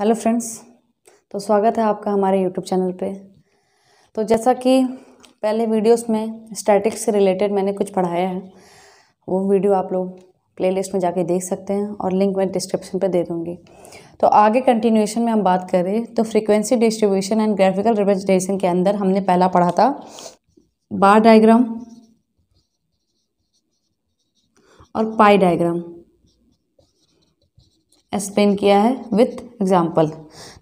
Hello friends, तो स्वागत है आपका हमारे यूट्यूब चैनल पे। तो जैसा कि पहले वीडियोस में स्टैटिक्स से रिलेटेड मैंने कुछ पढ़ाया है, वो वीडियो आप लोग प्लेलिस्ट में जाके देख सकते हैं और लिंक मैं डिस्क्रिप्शन पे दे दूँगी। तो आगे कंटिन्यूएशन में हम बात करें तो frequency distribution and graphical representation के अंदर हमने पहला पढ़ा था बार डायग्राम और पाई डायग्राम एक्सप्लेन किया है विथ एग्जाम्पल।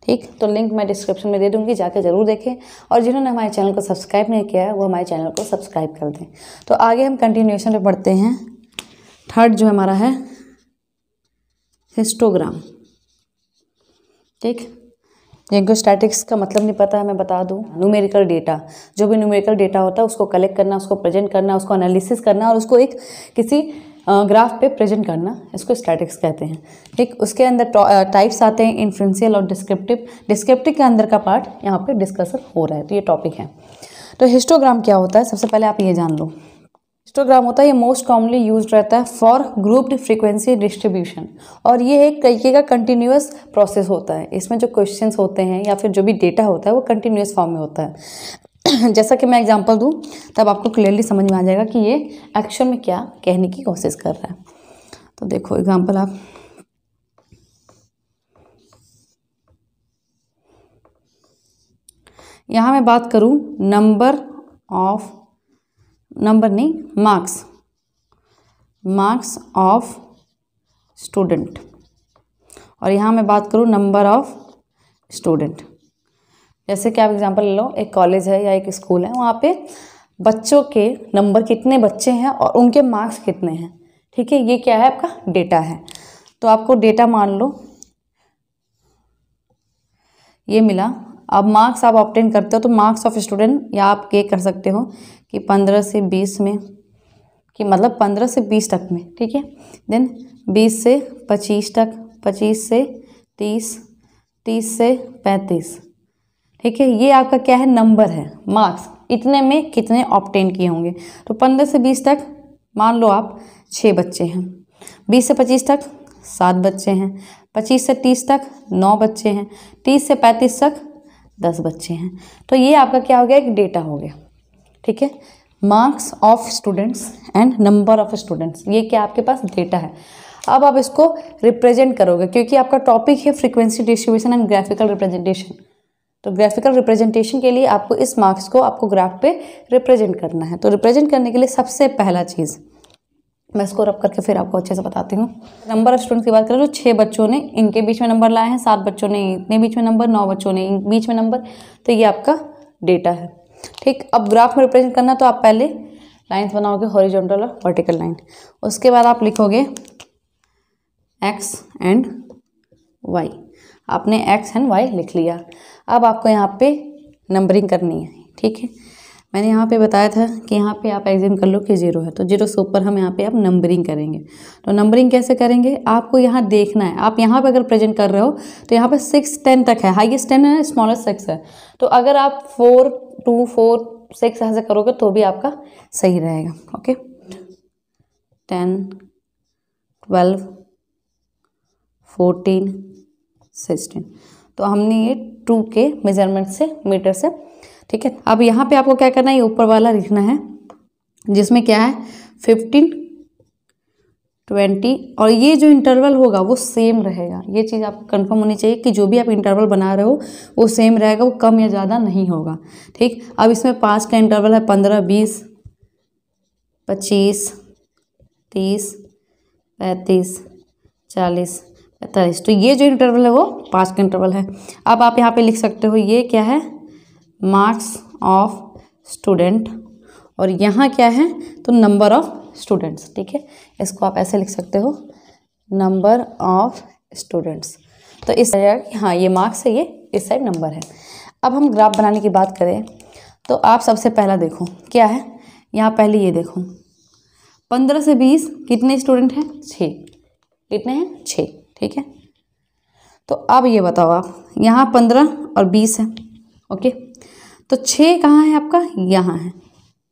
ठीक, तो लिंक मैं डिस्क्रिप्शन में दे दूंगी, जाके ज़रूर देखें। और जिन्होंने हमारे चैनल को सब्सक्राइब नहीं किया है वो हमारे चैनल को सब्सक्राइब कर दें। तो आगे हम कंटिन्यूएशन पे पढ़ते हैं। थर्ड जो हमारा है हिस्टोग्राम। ठीक, जिनको स्टैटिक्स का मतलब नहीं पता है मैं बता दूं, न्यूमेरिकल डेटा, जो भी न्यूमेरिकल डेटा होता है उसको कलेक्ट करना, उसको प्रेजेंट करना, उसको एनालिसिस करना और उसको एक किसी ग्राफ पे प्रेजेंट करना, इसको स्टैटिक्स कहते हैं। ठीक, उसके अंदर टाइप्स आते हैं इन्फ्रेंशियल और डिस्क्रिप्टिव। डिस्क्रिप्टिव के अंदर का पार्ट यहाँ पे डिस्कशन हो रहा है, तो ये टॉपिक है। तो हिस्टोग्राम क्या होता है, सबसे पहले आप ये जान लो। हिस्टोग्राम होता है, ये मोस्ट कॉमनली यूज रहता है फॉर ग्रुप्ड फ्रीक्वेंसी डिस्ट्रीब्यूशन, और ये एक तरीके का कंटिन्यूअस प्रोसेस होता है। इसमें जो क्वेश्चंस होते हैं या फिर जो भी डेटा होता है वो कंटिन्यूअस फॉर्म में होता है। जैसा कि मैं एग्जांपल दूं तब आपको क्लियरली समझ में आ जाएगा कि ये एक्शन में क्या कहने की कोशिश कर रहा है। तो देखो एग्जांपल आप, यहाँ मैं बात करूं मार्क्स ऑफ स्टूडेंट, और यहाँ मैं बात करूं नंबर ऑफ स्टूडेंट। जैसे कि आप एग्जांपल ले लो, एक कॉलेज है या एक स्कूल है, वहाँ पे बच्चों के नंबर कितने बच्चे हैं और उनके मार्क्स कितने हैं। ठीक है, ये क्या है, आपका डेटा है। तो आपको डेटा मान लो ये मिला। अब मार्क्स आप ऑब्टेन करते हो तो मार्क्स ऑफ स्टूडेंट, या आप ये कर सकते हो कि 15 से 20 में, कि मतलब 15 से 20 तक में। ठीक है, देन 20 से 25 तक, 25 से 30, 30 से 35। ठीक है, ये आपका क्या है, नंबर है, मार्क्स इतने में कितने ऑब्टेन किए होंगे। तो 15 से 20 तक मान लो आप 6 बच्चे हैं, 20 से 25 तक 7 बच्चे हैं, 25 से 30 तक 9 बच्चे हैं, 30 से 35 तक 10 बच्चे हैं। तो ये आपका क्या हो गया, एक डेटा हो गया। ठीक है, marks of students and number of students, ये क्या आपके पास डेटा है। अब आप इसको रिप्रेजेंट करोगे, क्योंकि आपका टॉपिक है frequency distribution and graphical representation. तो ग्राफिकल रिप्रेजेंटेशन के लिए आपको इस मार्क्स को आपको ग्राफ पे रिप्रेजेंट करना है। तो रिप्रेजेंट करने के लिए सबसे पहला चीज़ मैं इसको रब करके फिर आपको अच्छे से बताती हूँ। नंबर ऑफ स्टूडेंट्स की बात करें तो 6 बच्चों ने इनके बीच में नंबर लाए हैं, 7 बच्चों ने इतने बीच में नंबर, 9 बच्चों ने इन बीच में नंबर। तो ये आपका डेटा है। ठीक, अब ग्राफ में रिप्रेजेंट करना तो आप पहले लाइन्स बनाओगे, हॉरिजॉन्टल और वर्टिकल लाइन। उसके बाद आप लिखोगे एक्स एंड वाई। आपने एक्स एंड वाई लिख लिया। अब आपको यहाँ पे नंबरिंग करनी है। ठीक है, मैंने यहाँ पे बताया था कि यहाँ पे आप एग्जाम कर लो कि 0 है, तो 0 से ऊपर हम यहाँ पे आप नंबरिंग करेंगे। तो नंबरिंग कैसे करेंगे, आपको यहाँ देखना है। आप यहाँ पे अगर प्रेजेंट कर रहे हो तो यहाँ पे 6 10 तक है, हाईएस्ट 10 है, स्मॉलेस्ट 6 है। तो अगर आप 4 2 4 6 ऐसे करोगे तो भी आपका सही रहेगा। ओके, 10 12 14 16। तो हमने ये 2 के मेजरमेंट से, मीटर से। ठीक है, अब यहाँ पे आपको क्या करना है, ये ऊपर वाला लिखना है जिसमें क्या है 15 20, और ये जो इंटरवल होगा वो सेम रहेगा। ये चीज़ आपको कंफर्म होनी चाहिए कि जो भी आप इंटरवल बना रहे हो वो सेम रहेगा, वो कम या ज़्यादा नहीं होगा। ठीक, अब इसमें 5 का इंटरवल है, 15 20 25 30 35 40 45। तो ये जो इंटरवल है वो 5 का इंटरवल है। अब आप यहाँ पे लिख सकते हो ये क्या है, मार्क्स ऑफ स्टूडेंट, और यहाँ क्या है तो नंबर ऑफ स्टूडेंट्स। ठीक है, इसको आप ऐसे लिख सकते हो, नंबर ऑफ स्टूडेंट्स। तो इस तरह कि हाँ ये मार्क्स है, ये इस साइड नंबर है। अब हम ग्राफ बनाने की बात करें तो आप सबसे पहला देखो क्या है, यहाँ पहले ये देखो 15 से 20 कितने स्टूडेंट हैं, 6। कितने हैं, 6। ठीक है, तो अब ये बताओ आप, यहाँ 15 और 20 है। ओके, तो 6 कहाँ है आपका, यहाँ है।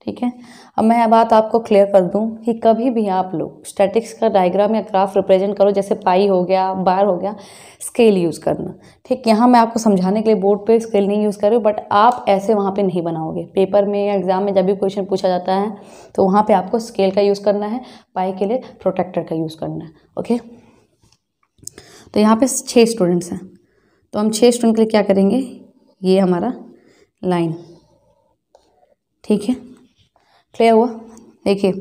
ठीक है। अब मैं बात आपको क्लियर कर दूं कि कभी भी आप लोग स्टैटिक्स का डायग्राम या ग्राफ रिप्रेजेंट करो, जैसे पाई हो गया, बार हो गया, स्केल यूज़ करना। ठीक, यहाँ मैं आपको समझाने के लिए बोर्ड पे स्केल नहीं यूज़ कर रही हूँ, बट आप ऐसे वहाँ पे नहीं बनाओगे। पेपर में या एग्जाम में जब भी क्वेश्चन पूछा जाता है तो वहाँ पे आपको स्केल का यूज़ करना है, पाई के लिए प्रोटेक्टर का यूज़ करना है। ओके, तो यहाँ पे 6 स्टूडेंट्स हैं, तो हम 6 स्टूडेंट के लिए क्या करेंगे, ये हमारा लाइन, ठीक है, क्लियर हुआ। देखिए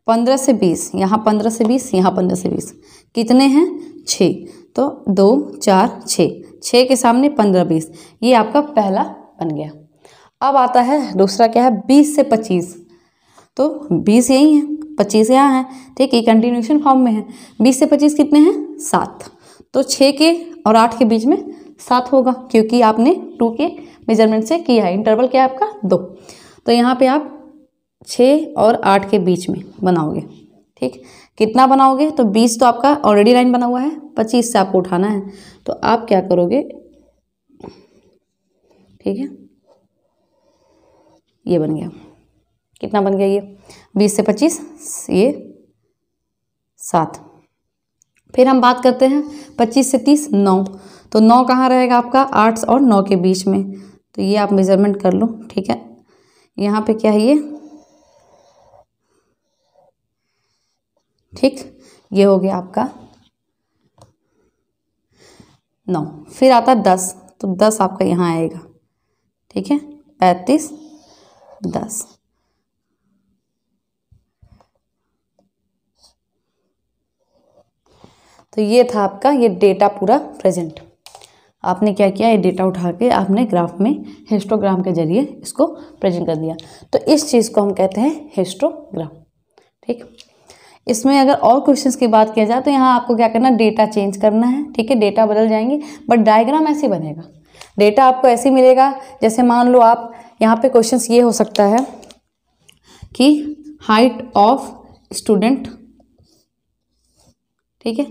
15 से 20, यहाँ 15 से 20, यहाँ 15 से 20, कितने हैं 6, तो 2 4 6, 6 के सामने 15 20, ये आपका पहला बन गया। अब आता है दूसरा, क्या है 20 से 25, तो 20 यही है, 25 यहाँ है, ठीक, ये कंटिन्यूशन फॉर्म में है। 20 से 25 कितने हैं 7, तो 6 के और 8 के बीच में 7 होगा, क्योंकि आपने 2 के मेजरमेंट से किया है। इंटरवल क्या है आपका 2, तो यहाँ पे आप 6 और 8 के बीच में बनाओगे। ठीक, कितना बनाओगे, तो 20 तो आपका ऑलरेडी लाइन बना हुआ है, 25 से आपको उठाना है, तो आप क्या करोगे, ठीक है, ये बन गया, कितना बन गया ये 20 से 25, ये 7। फिर हम बात करते हैं 25 से 30, 9, तो 9 कहाँ रहेगा आपका 8 और 9 के बीच में, तो ये आप मेजरमेंट कर लो। ठीक है, यहाँ पे क्या है ये, ठीक, ये हो गया आपका 9। फिर आता है 10, तो 10 आपका यहाँ आएगा, ठीक है, 35 10। तो ये था आपका ये डेटा पूरा प्रेजेंट। आपने क्या किया, ये डेटा उठा के आपने ग्राफ में हिस्टोग्राम के जरिए इसको प्रेजेंट कर दिया, तो इस चीज़ को हम कहते हैं हिस्टोग्राम। ठीक, इसमें अगर और क्वेश्चंस की बात किया जाए तो यहाँ आपको क्या करना, डेटा चेंज करना है। ठीक है, डेटा बदल जाएंगे, बट डायग्राम ऐसे बनेगा। डेटा आपको ऐसे मिलेगा, जैसे मान लो आप यहाँ पे क्वेश्चंस ये हो सकता है कि हाइट ऑफ स्टूडेंट, ठीक है,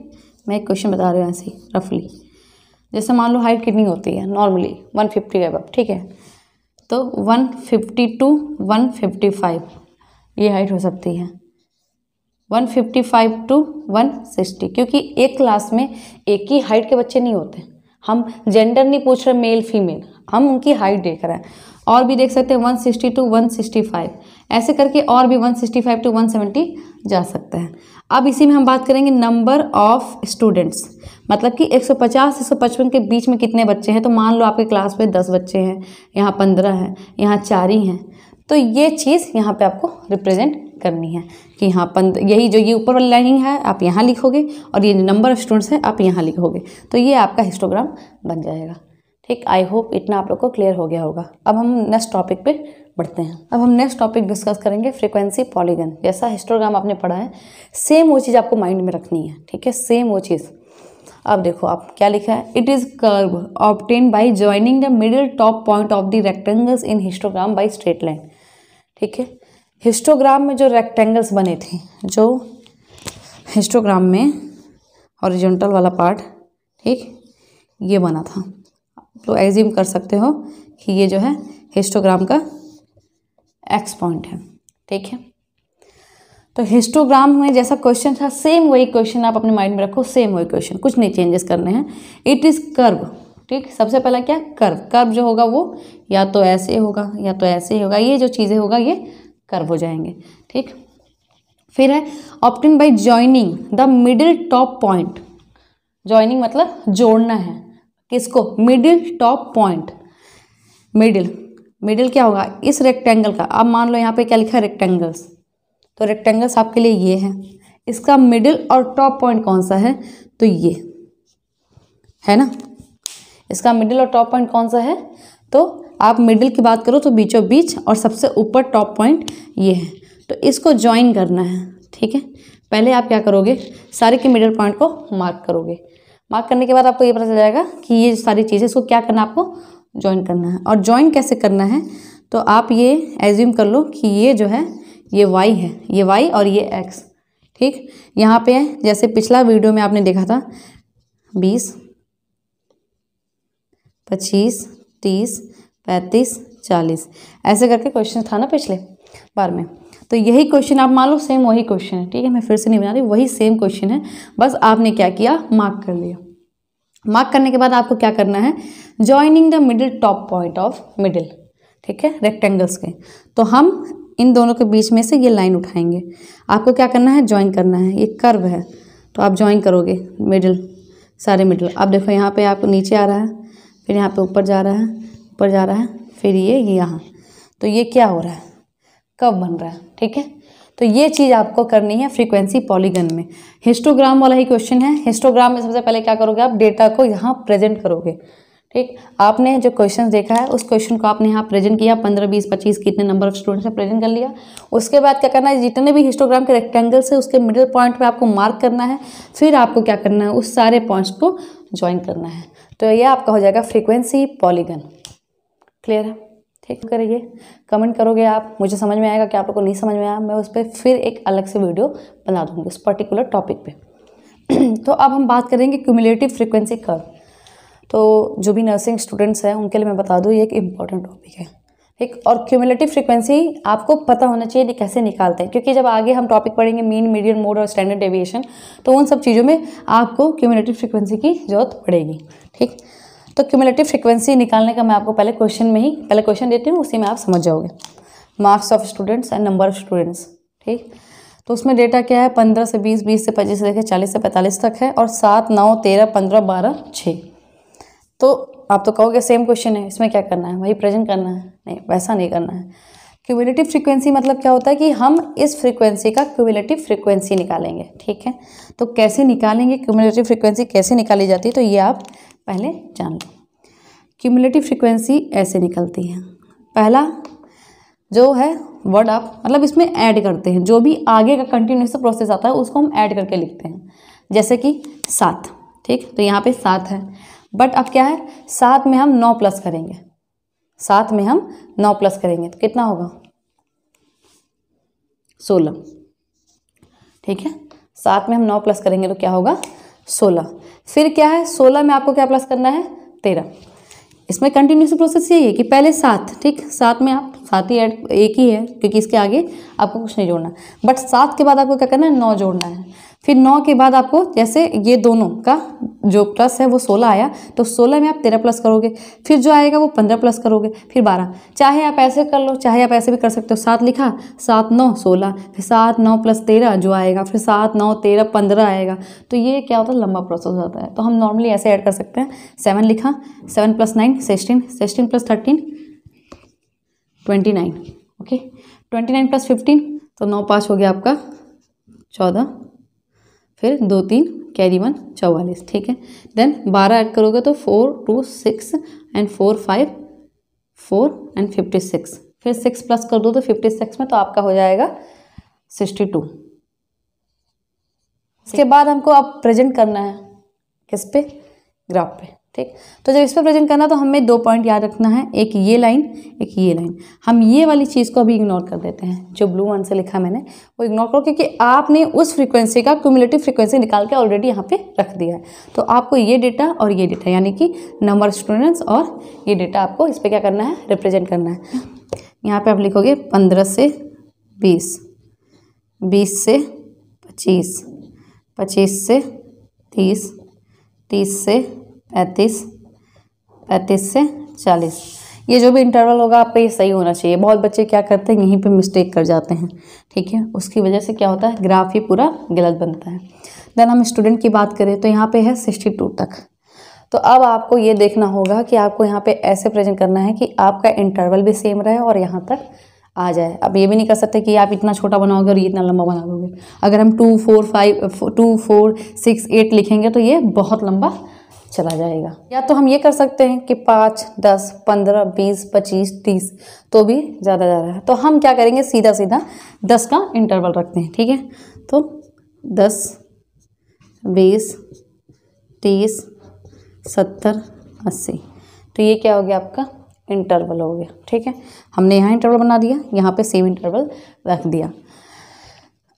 मैं एक क्वेश्चन बता रही हूँ ऐसे ही रफली, जैसे मान लो हाइट कितनी होती है नॉर्मली 150 अबव, ठीक है, तो 150 to 155 ये हाइट हो सकती है, 155 to 160, क्योंकि एक क्लास में एक ही हाइट के बच्चे नहीं होते, हम जेंडर नहीं पूछ रहे मेल फीमेल, हम उनकी हाइट देख रहे हैं। और भी देख सकते हैं 160 to 165, ऐसे करके और भी 165 to 170 जा सकता है। अब इसी में हम बात करेंगे नंबर ऑफ स्टूडेंट्स, मतलब कि 150 से 155 के बीच में कितने बच्चे हैं, तो मान लो आपके क्लास में 10 बच्चे हैं, यहाँ 15 हैं, यहाँ 4 ही हैं, तो ये चीज़ यहाँ पे आपको रिप्रेजेंट करनी है कि यहाँ यही जो ये ऊपर वाली लाइन है आप यहाँ लिखोगे, और ये नंबर ऑफ स्टूडेंट्स है आप यहाँ लिखोगे, तो ये आपका हिस्टोग्राम बन जाएगा। ठीक, आई होप इतना आप लोग को क्लियर हो गया होगा। अब हम नेक्स्ट टॉपिक पे बढ़ते हैं। अब हम नेक्स्ट टॉपिक डिस्कस करेंगे फ्रीक्वेंसी पॉलीगन। जैसा हिस्टोग्राम आपने पढ़ा है सेम वो चीज़ आपको माइंड में रखनी है। ठीक है, सेम वो चीज़। अब देखो आप क्या लिखा है, it is curve obtain by joining the middle top point of the rectangles in histogram by straight line. ठीक है, हिस्टोग्राम में जो रेक्टेंगल्स बने थे, जो हिस्टोग्राम में हॉरिजॉन्टल वाला पार्ट, ठीक, ये बना था, तो एज्यूम कर सकते हो कि ये जो है हिस्टोग्राम का एक्स पॉइंट है। ठीक है, तो हिस्टोग्राम में जैसा क्वेश्चन था सेम वही क्वेश्चन आप अपने माइंड में रखो, सेम वही क्वेश्चन, कुछ नहीं चेंजेस करने हैं। It is curve. ठीक, सबसे पहला क्या, कर्व। कर्व जो होगा वो या तो ऐसे होगा या तो ऐसे ही होगा, ये जो चीज़ें होगा ये कर्व हो जाएंगे। ठीक, फिर है obtain by joining the middle top point. Joining मतलब जोड़ना है, किसको, मिडिल टॉप पॉइंट। मिडिल क्या होगा, इस रेक्टेंगल का। अब मान लो यहाँ पे क्या लिखा है, रेक्टेंगल्स, तो रेक्टेंगल्स आपके लिए ये है, इसका मिडिल और टॉप पॉइंट कौन सा है, तो ये है ना, इसका मिडिल और टॉप पॉइंट कौन सा है, तो आप मिडिल की बात करो तो बीचों बीच, और सबसे ऊपर टॉप पॉइंट ये है, तो इसको ज्वाइन करना है। ठीक है, पहले आप क्या करोगे, सारे के मिडिल पॉइंट को मार्क करोगे। मार्क करने के बाद आपको ये पता चल जाएगा कि ये सारी चीज़ें, इसको क्या करना है, आपको ज्वाइन करना है। और ज्वाइन कैसे करना है, तो आप ये एज्यूम कर लो कि ये जो है ये y है, ये y और ये x। ठीक, यहाँ पे जैसे पिछला वीडियो में आपने देखा था 20 25 30 35 40 ऐसे करके क्वेश्चन था ना पिछले, बार में। तो यही क्वेश्चन आप मान लो सेम वही क्वेश्चन है, ठीक है, मैं फिर से नहीं बना रही, वही सेम क्वेश्चन है, बस आपने क्या किया, मार्क कर लिया। मार्क करने के बाद आपको क्या करना है, joining the middle top point of middle, ठीक है, रेक्टेंगल्स के। तो हम इन दोनों के बीच में से ये लाइन उठाएंगे, आपको क्या करना है, ज्वाइन करना है। ये कर्व है तो आप ज्वाइन करोगे मिडिल, सारे मिडिल। अब देखो यहाँ पे आपको नीचे आ रहा है, फिर यहाँ पे ऊपर जा रहा है, ऊपर जा रहा है, फिर ये यहाँ। तो ये क्या हो रहा है, कर्व बन रहा है, ठीक है। तो ये चीज़ आपको करनी है फ्रीक्वेंसी पॉलीगन में। हिस्टोग्राम वाला ही क्वेश्चन है। हिस्टोग्राम में सबसे पहले क्या करोगे, आप डेटा को यहाँ प्रेजेंट करोगे, ठीक। आपने जो क्वेश्चन देखा है उस क्वेश्चन को आपने यहाँ प्रेजेंट किया, 15, 20, 25 कितने नंबर ऑफ स्टूडेंट्स ने प्रेजेंट कर लिया। उसके बाद क्या करना है, जितने भी हिस्टोग्राम के रेक्टेंगल्स है उसके मिडिल पॉइंट पे आपको मार्क करना है, फिर आपको क्या करना है, उस सारे पॉइंट्स को ज्वाइन करना है। तो ये आपका हो जाएगा फ्रीक्वेंसी पॉलीगन। क्लियर है, ठीक। करिए, कमेंट करोगे आप, मुझे समझ में आएगा कि आप लोग को नहीं समझ में आया, मैं उस पर फिर एक अलग से वीडियो बना दूँगी उस पर्टिकुलर टॉपिक पे। तो अब हम बात करेंगे क्यूमुलेटिव फ्रीक्वेंसी कर्व। तो जो भी नर्सिंग स्टूडेंट्स हैं उनके लिए मैं बता दूँ, ये एक इम्पॉर्टेंट टॉपिक है, ठीक। और क्यूमुलेटिव फ्रीक्वेंसी आपको पता होना चाहिए कैसे निकालते हैं, क्योंकि जब आगे हम टॉपिक पढ़ेंगे मीन, मीडियन, मोड और स्टैंडर्ड डेविएशन, तो उन सब चीज़ों में आपको क्यूमुलेटिव फ्रीक्वेंसी की जरूरत पड़ेगी, ठीक। तो क्यूमुलेटिव फ्रीक्वेंसी निकालने का मैं आपको पहले क्वेश्चन देती हूँ, उसी में आप समझ जाओगे। Marks of students and number of students, ठीक। तो उसमें डेटा क्या है, 15 से 20, 20 से 25 से लेकर 40 से 45 तक है, और 7, 9, 13, 15, 12, 6। तो आप तो कहोगे सेम क्वेश्चन है, इसमें क्या करना है, वही प्रेजेंट करना है। नहीं, वैसा नहीं करना है। क्यूमुलेटिव फ्रीक्वेंसी मतलब क्या होता है कि हम इस फ्रीक्वेंसी का क्यूमुलेटिव फ्रीक्वेंसी निकालेंगे, ठीक है। तो कैसे निकालेंगे, क्यूमुलेटिव फ्रीक्वेंसी कैसे निकाली जाती है, तो ये आप पहले जान लो। क्यूमुलेटिव फ्रीक्वेंसी ऐसे निकलती है। पहला जो है वर्ड आप मतलब इसमें ऐड करते हैं, जो भी आगे का कंटिन्यूस प्रोसेस आता है उसको हम ऐड करके लिखते हैं। जैसे कि 7, ठीक। तो यहाँ पे 7 है, बट अब क्या है, 7 में हम 9 प्लस करेंगे, 7 में हम 9 प्लस करेंगे तो कितना होगा, 16, ठीक है। 7 में हम 9 प्लस करेंगे तो क्या होगा, 16। फिर क्या है, 16 में आपको क्या प्लस करना है, 13। इसमें कंटिन्यूस प्रोसेस यही है कि पहले 7, ठीक, 7 में आप 7 ही ऐड, एक ही है क्योंकि इसके आगे आपको कुछ नहीं जोड़ना। बट 7 के बाद आपको क्या करना है, 9 जोड़ना है। फिर 9 के बाद आपको जैसे ये दोनों का जो प्लस है वो 16 आया, तो 16 में आप 13 प्लस करोगे, फिर जो आएगा वो 15 प्लस करोगे, फिर 12। चाहे आप ऐसे कर लो, चाहे आप ऐसे भी कर सकते हो। 7 लिखा, 7, 9, 16, फिर 7, 9 प्लस 13 जो आएगा, फिर 7, 9, 13, 15 आएगा। तो ये क्या होता है, लंबा प्रोसेस होता है। तो हम नॉर्मली ऐसे ऐड कर सकते हैं। 7 लिखा, 7 प्लस 9 16, 16 प्लस 13 29, ओके। 29 प्लस 15 तो 9, 5 हो गया आपका 14, फिर 2, 3 कैरी 1 44, ठीक है। देन 12 ऐड करोगे तो 4, 2, 6 एंड 4, 5 4 एंड 56, फिर 6 प्लस कर दो तो 56 में, तो आपका हो जाएगा 62। इसके बाद हमको अब प्रेजेंट करना है किस पे, ग्राफ पे, ठीक। तो जब इस पर प्रेजेंट करना तो हमें 2 पॉइंट याद रखना है, एक ये लाइन, एक ये लाइन। हम ये वाली चीज़ को अभी इग्नोर कर देते हैं, जो ब्लू वन से लिखा मैंने वो इग्नोर करो, क्योंकि आपने उस फ्रीक्वेंसी का क्यूमुलेटिव फ्रीक्वेंसी निकाल के ऑलरेडी यहाँ पे रख दिया है। तो आपको ये डेटा और ये डेटा यानी कि नंबर ऑफ स्टूडेंट्स और ये डेटा आपको इस पर क्या करना है, रिप्रेजेंट करना है। यहाँ पर आप लिखोगे 15 से 20, 20 से 25, 25 से 30, 30 से 35, 35 से 40। ये जो भी इंटरवल होगा आपका ये सही होना चाहिए। बहुत बच्चे क्या करते हैं, यहीं पे मिस्टेक कर जाते हैं, ठीक है। उसकी वजह से क्या होता है, ग्राफ ही पूरा गलत बनता है। देन हम स्टूडेंट की बात करें तो यहाँ पे है 62 तक। तो अब आपको ये देखना होगा कि आपको यहाँ पे ऐसे प्रेजेंट करना है कि आपका इंटरवल भी सेम रहे और यहाँ तक आ जाए। अब ये भी नहीं कर सकते कि आप इतना छोटा बनाओगे और ये इतना लंबा बना दोगे। अगर हम 2, 4, 6, 8 लिखेंगे तो ये बहुत लंबा चला जाएगा। या तो हम ये कर सकते हैं कि 5, 10, 15, 20, 25, 30, तो भी ज़्यादा जा रहा है। तो हम क्या करेंगे, सीधा सीधा 10 का इंटरवल रखते हैं, ठीक है। तो 10, 20, 30, 70, 80, तो ये क्या हो गया, आपका इंटरवल हो गया, ठीक है। हमने यहाँ इंटरवल बना दिया, यहाँ पे सेम इंटरवल रख दिया।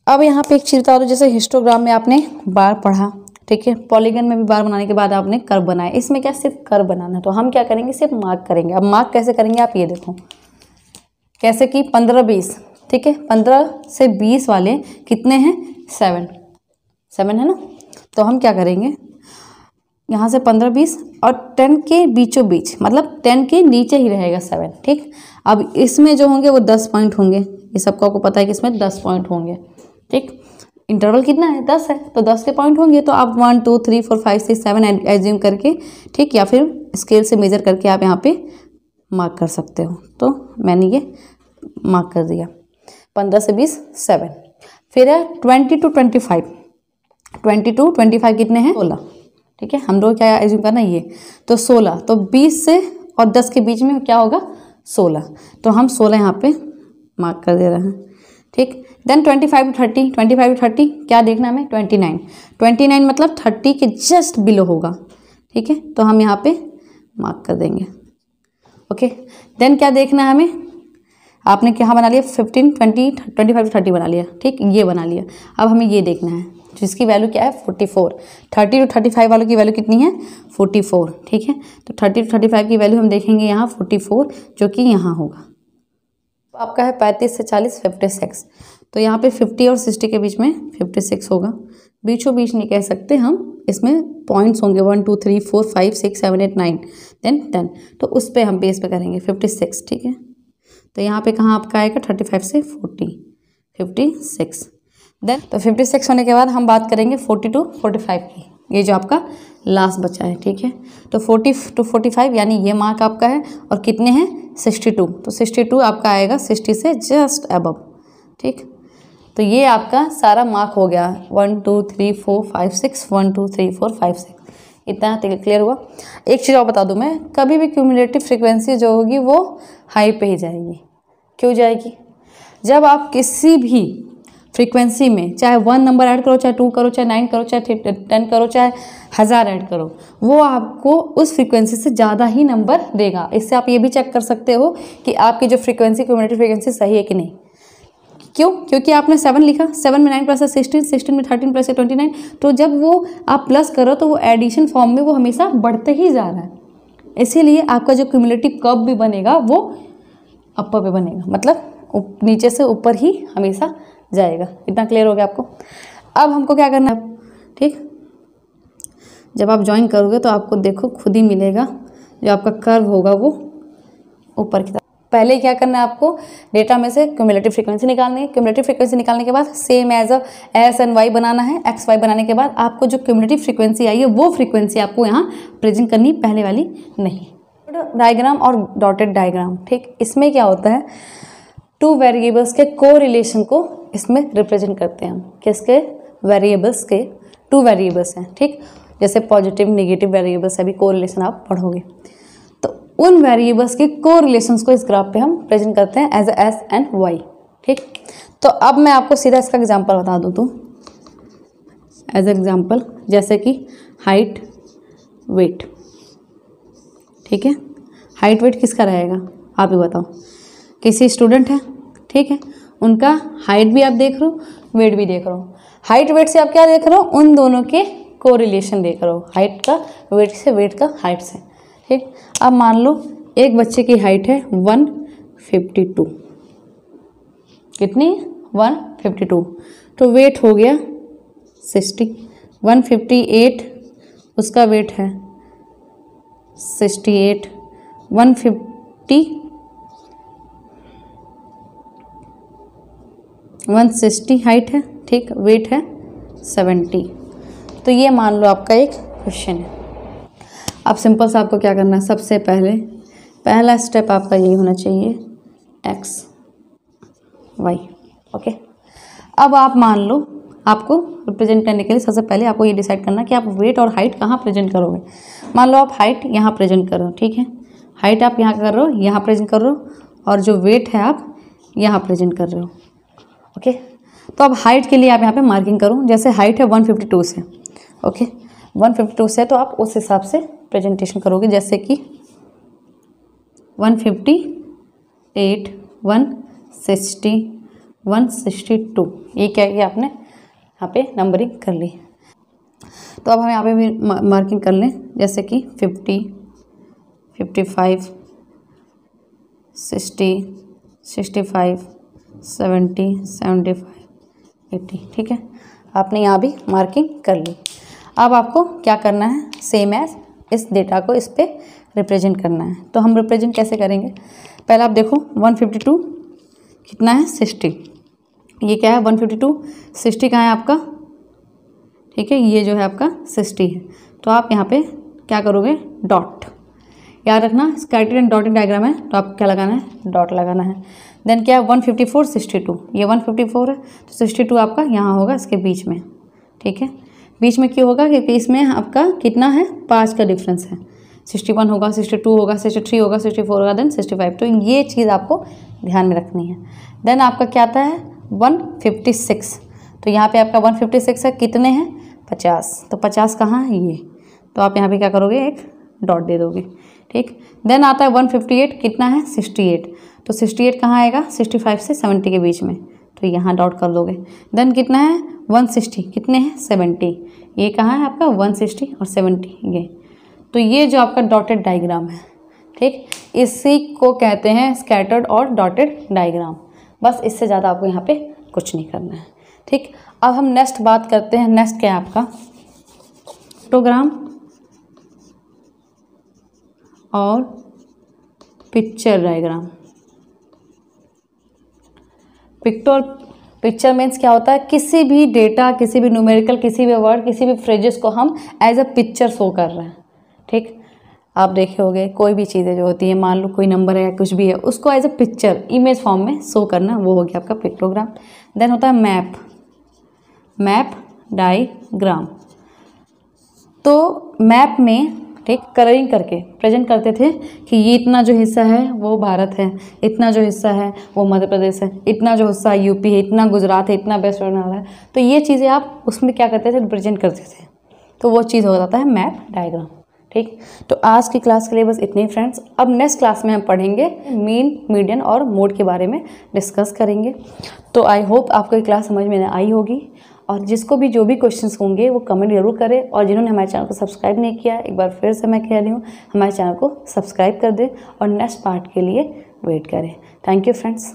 अब यहाँ पे एक चीज़ बता दो, जैसे हिस्टोग्राम में आपने बार पढ़ा, ठीक है, पॉलीगन में भी बार बनाने के बाद आपने कर्व बनाया। इसमें क्या सिर्फ कर्व बनाना है, तो हम क्या करेंगे, सिर्फ मार्क करेंगे। अब मार्क कैसे करेंगे, आप ये देखो कैसे कि 15, 20 ठीक है। 15 से 20 वाले कितने हैं? 7 है ना। तो हम क्या करेंगे, यहाँ से 15 20 और 10 के बीचों बीच, मतलब 10 के नीचे ही रहेगा 7, ठीक। अब इसमें जो होंगे वो 10 पॉइंट होंगे, ये सबको आपको पता है कि इसमें 10 पॉइंट होंगे, ठीक। इंटरवल कितना है? 10 है, तो 10 के पॉइंट होंगे। तो आप 1 2 3 4 5 6 7 एज्यूम करके, ठीक, या फिर स्केल से मेजर करके आप यहाँ पे मार्क कर सकते हो। तो मैंने ये मार्क कर दिया। 15 से 20 7। फिर है 20 to 25। 20 to 25 कितने हैं? 16, ठीक है। हम लोग क्या एज्यूम करना है? ये तो 16, तो 20 से और 10 के बीच में क्या होगा? 16। तो हम 16 यहाँ पे मार्क कर दे रहे हैं, ठीक। Then 25 to 30। 25 to 30 क्या देखना हमें? 29 मतलब 30 के जस्ट बिलो होगा, ठीक है। तो हम यहाँ पे मार्क कर देंगे, ओके। देन क्या देखना है हमें? आपने क्या बना लिया? 15 20 25 to 30 बना लिया, ठीक, ये बना लिया। अब हमें ये देखना है जिसकी वैल्यू क्या है? 44। 30 to 35 वालों की वैल्यू कितनी है? 44, ठीक है। तो 30 to 35 की वैल्यू हम देखेंगे यहाँ 44, जो कि यहाँ होगा। आपका है 35 से 40 56। तो यहाँ पे 50 और 60 के बीच में 56 होगा। बीचों बीच नहीं कह सकते हम, इसमें पॉइंट्स होंगे 1 2 3 4 5 6 7 8 9 देन 10। तो उस पर हम बेस पे करेंगे 56, ठीक है। तो यहाँ पे कहाँ आपका आएगा? 35 से 40 56। देन तो 56 होने के बाद हम बात करेंगे 40 to 45 की, ये जो आपका लास्ट बचा है, ठीक है। तो 40 to 45 यानी ये मार्क आपका है। और कितने हैं? 62। तो 62 आपका आएगा 60 से जस्ट अबव, ठीक। तो ये आपका सारा मार्क हो गया। 1 2 3 4 5 6 1 2 3 4 5 6। इतना क्लियर हुआ। एक चीज़ और बता दूं मैं, कभी भी क्यूमुलेटिव फ्रीक्वेंसी जो होगी वो हाई पे ही जाएगी। क्यों जाएगी? जब आप किसी भी फ्रीक्वेंसी में चाहे 1 नंबर ऐड करो, चाहे 2 करो, चाहे 9 करो, चाहे 10 करो, चाहे 1000 ऐड करो, वो आपको उस फ्रीक्वेंसी से ज़्यादा ही नंबर देगा। इससे आप ये भी चेक कर सकते हो कि आपकी जो फ्रीक्वेंसी क्यूमुलेटिव फ्रीक्वेंसी सही है कि नहीं। क्यों? क्योंकि आपने 7 लिखा, 7 में 9 प्लस 16, 16 में 13 प्लस 29। तो जब वो आप प्लस करो तो वो एडिशन फॉर्म में वो हमेशा बढ़ते ही जा रहा है। इसीलिए आपका जो क्यूमुलेटिव कर्व भी बनेगा वो अपर पे बनेगा, मतलब नीचे से ऊपर ही हमेशा जाएगा। इतना क्लियर हो गया आपको? अब हमको क्या करना है, ठीक, जब आप ज्वाइन करोगे तो आपको देखो खुद ही मिलेगा जो आपका कर्व होगा वो ऊपर की तरफ। पहले क्या करना है आपको? डेटा में से क्यूमुलेटिव फ्रीक्वेंसी निकालनी है। क्यूमुलेटिव फ्रीक्वेंसी निकालने के बाद same as uh S and Y बनाना है। एक्स वाई बनाने के बाद आपको जो क्यूमुलेटिव फ्रीक्वेंसी आई है वो फ्रीक्वेंसी आपको यहाँ प्रेजेंट करनी, पहले वाली नहीं। डायग्राम और डॉटेड डायग्राम, ठीक, इसमें क्या होता है? 2 वेरिएबल्स के कोरिलेशन को इसमें रिप्रेजेंट करते हैं हम। किसके? वेरिएबल्स के 2 वेरिएबल्स हैं, ठीक। जैसे पॉजिटिव नेगेटिव वेरिएबल्स अभी कोरिलेशन आप पढ़ोगे, तो उन वेरिएबल्स के कोरिलेशंस को इस ग्राफ पे हम प्रेजेंट करते हैं एज एस एंड वाई, ठीक। तो अब मैं आपको सीधा इसका एग्जांपल बता दूं तो एज एग्जांपल, जैसे कि हाइट वेट, ठीक है। हाइट वेट किसका रहेगा आप ही बताओ? किसी स्टूडेंट है, ठीक है, उनका हाइट भी आप देख रहे हो, वेट भी देख रहे हो। हाइट वेट से आप क्या देख रहे हो? उन दोनों के कोरिलेशन देख रहे हो, हाइट का वेट से, वेट का हाइट से, ठीक। अब मान लो एक बच्चे की हाइट है 152, कितनी? 152। तो वेट हो गया 60। 158 उसका वेट है 68। 160 हाइट है, ठीक, वेट है 70। तो ये मान लो आपका एक क्वेश्चन है। अब सिंपल सा आपको क्या करना है? सबसे पहला स्टेप आपका ये होना चाहिए एक्स वाई, ओके। अब आप मान लो आपको रिप्रेजेंट करने के लिए सबसे पहले आपको ये डिसाइड करना कि आप वेट और हाइट कहाँ प्रेजेंट करोगे। मान लो आप हाइट यहाँ प्रेजेंट कर रहे हो, ठीक है, हाइट आप यहाँ कर रहे हो, यहाँ प्रेजेंट कर रहे हो, और जो वेट है आप यहाँ प्रेजेंट कर रहे हो, ओके। तो अब हाइट के लिए आप यहाँ पे मार्किंग करो। जैसे हाइट है 152 से, ओके, 152 से, तो आप उस हिसाब से प्रेजेंटेशन करोगे। जैसे कि 158 160 162, ये क्या है? आपने यहाँ पे नंबरिंग कर ली। तो अब हम यहाँ पे भी मार्किंग कर लें, जैसे कि 50 55 60 65 70, 75, 80, ठीक है। आपने यहाँ भी मार्किंग कर ली। अब आपको क्या करना है, सेम एज इस डेटा को इस पर रिप्रेजेंट करना है। तो हम रिप्रेजेंट कैसे करेंगे, पहले आप देखो 152 कितना है 60, ये क्या है 152, 60 कहाँ है आपका, ठीक है, ये जो है आपका 60 है। तो आप यहाँ पे क्या करोगे, डॉट, याद रखना स्कैटर्ड एंड डॉटेड डायग्राम है तो आपको क्या लगाना है, डॉट लगाना है। देन क्या है 154, 62, ये 154 है तो 62 आपका यहाँ होगा इसके बीच में, ठीक है। बीच में क्यों होगा, क्योंकि इसमें आपका कितना है 5 का डिफरेंस है, 61 होगा, 62 होगा, 63 होगा, 64 होगा, देन 65। तो ये चीज़ आपको ध्यान में रखनी है। देन आपका क्या आता है 156, तो यहाँ पे आपका 156 है, कितने हैं 50, तो 50 कहाँ है ये, तो आप यहाँ पे क्या करोगे, एक डॉट दे दोगे, ठीक। देन आता है 158, कितना है 68, तो 68 कहाँ आएगा 65 से 70 के बीच में, तो यहाँ डॉट कर दोगे। देन कितना है 160, कितने हैं 70, ये कहाँ है आपका 160 और 70 ये, तो ये जो आपका डॉटेड डायग्राम है, ठीक, इसी को कहते हैं स्कैटर्ड और डॉटेड डायग्राम। बस इससे ज़्यादा आपको यहाँ पे कुछ नहीं करना है, ठीक। अब हम नेक्स्ट बात करते हैं, नेक्स्ट क्या है आपका पिक्टोग्राम और पिक्चर डायग्राम। पिक्चर मीन्स क्या होता है, किसी भी डेटा, किसी भी न्यूमेरिकल, किसी भी वर्ड, किसी भी फ्रेजेस को हम एज अ पिक्चर शो कर रहे हैं, ठीक। आप देखे होंगे कोई भी चीज़ें जो होती है, मान लो कोई नंबर है या कुछ भी है, उसको as a picture image form में शो करना, वो हो गया आपका पिक्टोग्राम। देन होता है मैप, मैप डायग्राम। तो मैप में, ठीक, कलरिंग करके प्रेजेंट करते थे कि ये इतना जो हिस्सा है वो भारत है, इतना जो हिस्सा है वो मध्य प्रदेश है, इतना जो हिस्सा यूपी है, इतना गुजरात है, इतना वेस्ट बंगाल है। तो ये चीज़ें आप उसमें क्या करते थे, रिप्रेजेंट करते थे, तो वो चीज़ हो जाता है मैप डायग्राम, ठीक। तो आज की क्लास के लिए बस इतने ही फ्रेंड्स। अब नेक्स्ट क्लास में हम पढ़ेंगे मीन, मीडियन और मोड के बारे में डिस्कस करेंगे। तो आई होप आपको ये क्लास समझ में आई होगी, और जिसको भी जो भी क्वेश्चंस होंगे वो कमेंट जरूर करें, और जिन्होंने हमारे चैनल को सब्सक्राइब नहीं किया, एक बार फिर से मैं कह रही हूँ हमारे चैनल को सब्सक्राइब कर दें और नेक्स्ट पार्ट के लिए वेट करें। Thank you friends.